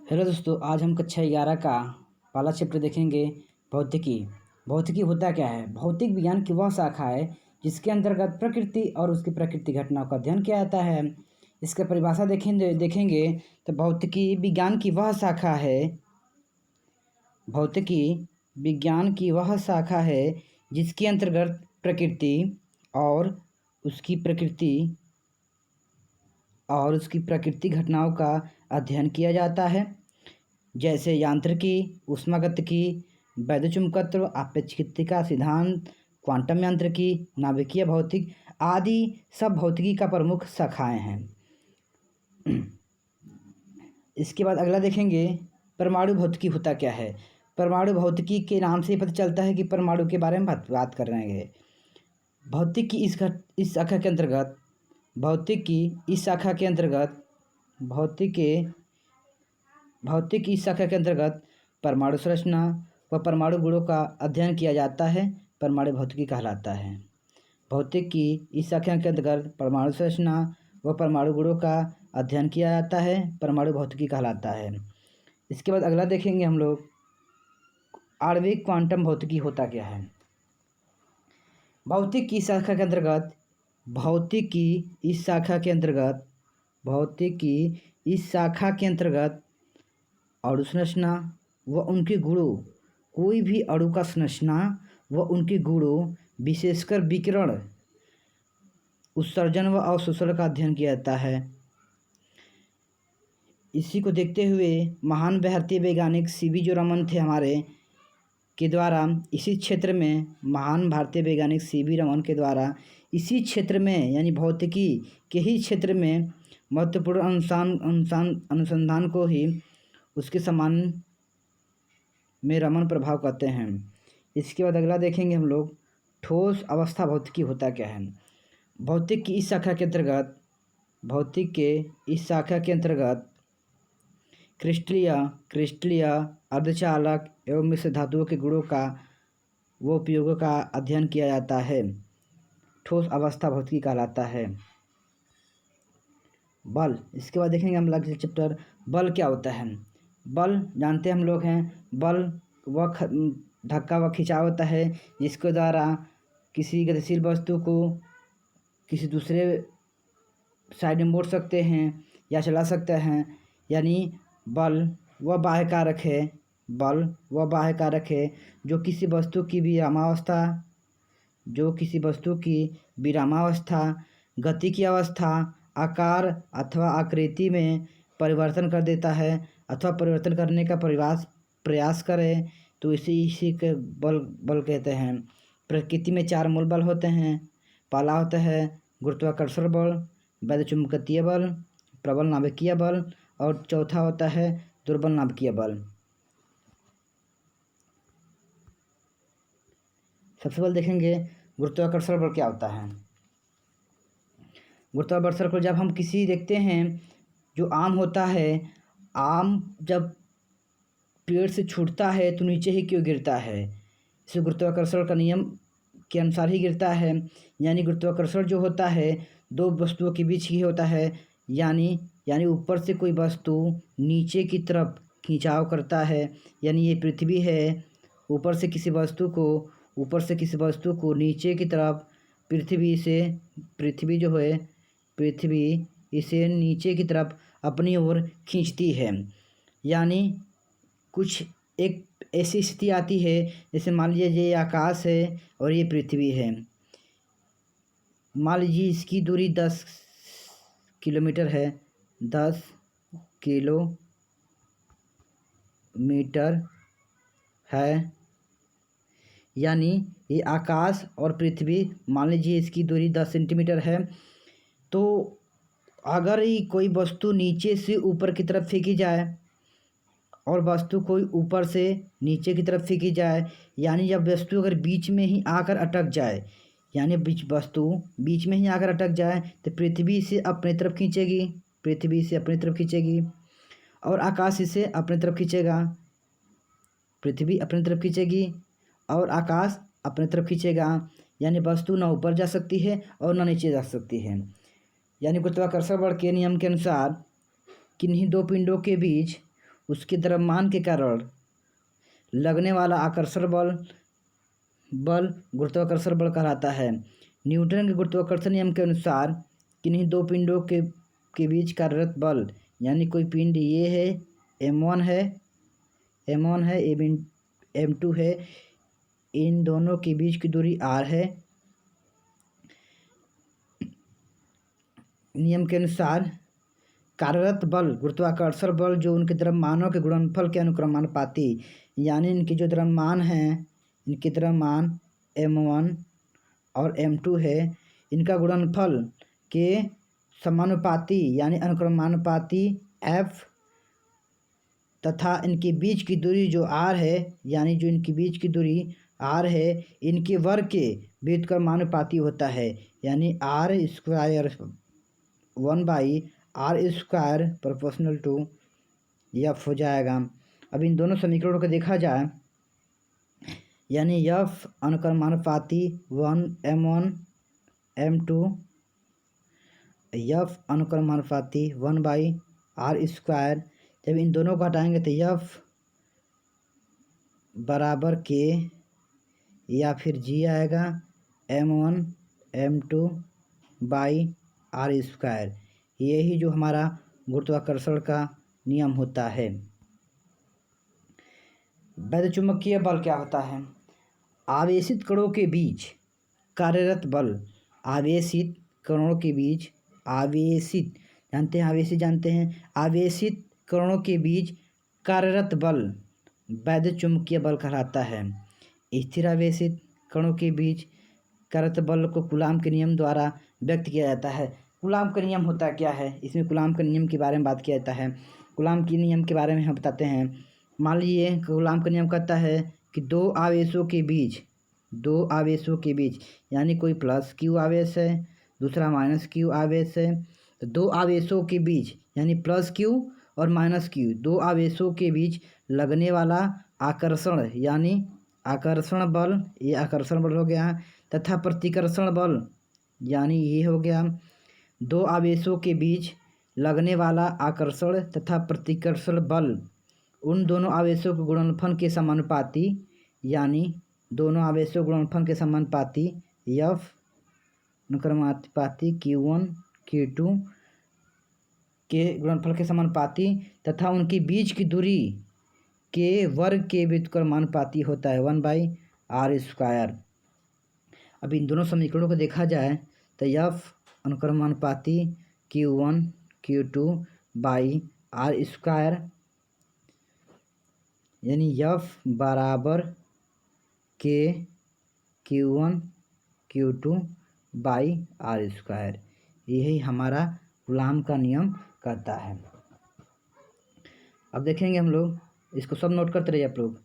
Hello दोस्तों, आज हम कक्षा 11 का पहला चैप्टर देखेंगे। भौतिकी। भौतिकी होता क्या है? भौतिक विज्ञान की वह शाखा है जिसके अंतर्गत प्रकृति और उसकी प्रकृति घटनाओं का अध्ययन किया जाता है। इसका परिभाषा देखेंगे तो भौतिकी विज्ञान की वह शाखा है। भौतिकी विज्ञान की वह शाखा है जिसके अंतर्गत प्रकृति और उसकी प्रकृति घटनाओं का अध्ययन किया जाता है, जैसे यांत्रिकी, ऊष्मागतिकी, वैद्युतचुंबकत्व, आपेक्षिकता सिद्धांत, क्वांटम यांत्रिकी, नाभिकीय भौतिक आदि सब भौतिकी का प्रमुख शाखाएं हैं। इसके बाद अगला देखेंगे, परमाणु भौतिकी होता क्या है। परमाणु भौतिकी के नाम से ही पता चलता है कि परमाणु के बारे में बात कर रहे हैं। भौतिक की इस शाखा के अंतर्गत भौतिक इस शाखा के अंतर्गत परमाणु संरचना व परमाणु गुणों का अध्ययन किया जाता है, परमाणु भौतिकी कहलाता है। भौतिक की इस शाखा के अंतर्गत परमाणु संरचना व परमाणु गुणों का अध्ययन किया जाता है, परमाणु भौतिकी कहलाता है। इसके बाद अगला देखेंगे हम लोग, आणविक क्वांटम भौतिकी होता क्या है। भौतिक की शाखा के अंतर्गत अणु संरचना व उनके गुणों, कोई भी अणु का संरचना व उनके गुणों, विशेषकर विकिरण, उत्सर्जन व अवशोषण का अध्ययन किया जाता है। इसी को देखते हुए महान भारतीय वैज्ञानिक सीवी जो रमन थे हमारे के द्वारा इसी क्षेत्र में यानी भौतिकी के ही क्षेत्र में महत्वपूर्ण अनुसंधान को ही उसके समान में रमन प्रभाव कहते हैं। इसके बाद अगला देखेंगे हम लोग, ठोस अवस्था भौतिकी होता क्या है। भौतिक की इस शाखा के अंतर्गत क्रिस्टलीय अर्धचालक एवं मिश्र धातुओं के गुणों का व उपयोगों का अध्ययन किया जाता है, ठोस अवस्था भौतिकी कहलाता है। बल। इसके बाद देखेंगे हम अगले चैप्टर, बल क्या होता है। बल जानते हम लोग हैं, बल व धक्का व खिंचाव होता है जिसके द्वारा किसी गतिशील वस्तु को किसी दूसरे साइड में मोड़ सकते हैं या चला सकते हैं। यानी बल व बाह्य कारक है जो किसी वस्तु की विरामावस्था, गति की अवस्था, आकार अथवा आकृति में परिवर्तन कर देता है अथवा परिवर्तन करने का प्रयास करे तो इसी के बल कहते हैं। प्रकृति में 4 मूल बल होते हैं। पहला होता है गुरुत्वाकर्षण बल, वैद्युतचुंबकीय बल, प्रबल नाभिकीय बल और चौथा होता है दुर्बल नाभिकीय बल। सबसे पहले देखेंगे गुरुत्वाकर्षण बल क्या होता है। गुरुत्वाकर्षण को जब हम किसी देखते हैं, जो आम होता है, आम जब पेड़ से छूटता है तो नीचे ही क्यों गिरता है, इसे गुरुत्वाकर्षण का नियम के अनुसार ही गिरता है। यानी गुरुत्वाकर्षण जो होता है 2 वस्तुओं के बीच ही होता है। यानी ऊपर से कोई वस्तु नीचे की तरफ खिंचाव करता है, यानी ये पृथ्वी है, ऊपर से किसी वस्तु को नीचे की तरफ पृथ्वी इसे नीचे की तरफ अपनी ओर खींचती है। यानी कुछ एक ऐसी स्थिति आती है जैसे मान लीजिए ये आकाश है और ये पृथ्वी है। मान लीजिए इसकी दूरी 10 किलोमीटर है, 10 किलोमीटर है। यानी ये आकाश और पृथ्वी, मान लीजिए इसकी दूरी 10 सेंटीमीटर है। तो अगर ही कोई वस्तु नीचे से ऊपर की तरफ फेंकी जाए और वस्तु कोई ऊपर से नीचे की तरफ फेंकी जाए, यानी जब वस्तु अगर बीच में ही आकर अटक जाए, तो पृथ्वी से अपनी तरफ खींचेगी और आकाश इसे अपनी तरफ खींचेगा। पृथ्वी अपनी तरफ खींचेगी और आकाश अपनी तरफ खींचेगा। यानी वस्तु न ऊपर जा सकती है और न नीचे जा सकती है। यानी गुरुत्वाकर्षण बल के नियम के अनुसार किन्हीं 2 पिंडों के बीच उसके द्रव्यमान के कारण लगने वाला आकर्षण बल गुरुत्वाकर्षण बल कहलाता है। न्यूटन के गुरुत्वाकर्षण नियम के अनुसार किन्हीं दो पिंडों के बीच कार्यरत बल, यानी कोई पिंड ये है m1 है m2 है, इन दोनों के बीच की दूरी r है। नियम के अनुसार कार्यरत बल गुरुत्वाकर्षण बल जो उनके द्रव्यमानों के गुणनफल के अनुक्रमानुपाती, यानी इनके जो द्रव्यमान हैं, इनके द्रव्यमान m1 और m2 है, इनका गुणनफल के समानुपाती यानी अनुक्रमानुपाती f तथा इनके बीच की दूरी जो r है, यानी जो इनके बीच की दूरी r है, इनके वर्ग के व्युत्क्रमानुपाती होता है, यानी r square 1/r² proportional to f हो जाएगा। अब इन दोनों समीकरणों को देखा जाए, यानी f अनुक्रमानुपाती 1m1 m2, f अनुक्रमानुपाती 1/r²। जब इन दोनों को हटाएंगे तो f बराबर k या फिर g आएगा m1 m2/r²। यही जो हमारा गुरुत्वाकर्षण का नियम होता है। वैद्युतचुम्बकीय बल क्या होता है? आवेशित कणों के बीच कार्यरत बल, आवेशित कणों के बीच आवेशित जानते हैं आवेशित कणों के बीच कार्यरत बल वैद्युतचुम्बकीय बल कहलाता है। स्थिर आवेशित कणों के बीच कार्यरत बल को कूलाम के नियम द्वारा व्यक्त किया जाता है। कूलाम का नियम होता क्या है? इसमें कूलाम के नियम के बारे में बात किया जाता है। कूलाम के नियम के बारे में हम बताते हैं। मान लीजिए कूलाम का नियम कहता है कि दो आवेशों के बीच यानी कोई प्लस क्यू आवेश है, दूसरा माइनस क्यू आवेश है, तो दो आवेशों के बीच यानी प्लस क्यू और माइनस क्यू, दो आवेशों के बीच लगने वाला आकर्षण यानी आकर्षण बल, ये आकर्षण बल हो गया, तथा प्रतिकर्षण बल यानी ये हो गया। दो आवेशों के बीच लगने वाला आकर्षण तथा प्रतिकर्षण बल उन दोनों आवेशों के गुणनफल के समानुपाती, यानी दोनों आवेशों गुणनफल के समानुपाती f अनुक्रमानुपाती q1 q2 के गुणनफल के समानुपाती तथा उनके बीच की दूरी के वर्ग के व्युत्क्रमानुपाती होता है 1/r²। अब इन दोनों समीकरणों को देखा जाए तो f अनुक्रमानुपाती q1 q2/r², यानी f बराबर k q1 q2/r²। यही हमारा कूलाम का नियम कहता है। अब देखेंगे हम लोग, इसको सब नोट करते रहिए आप लोग।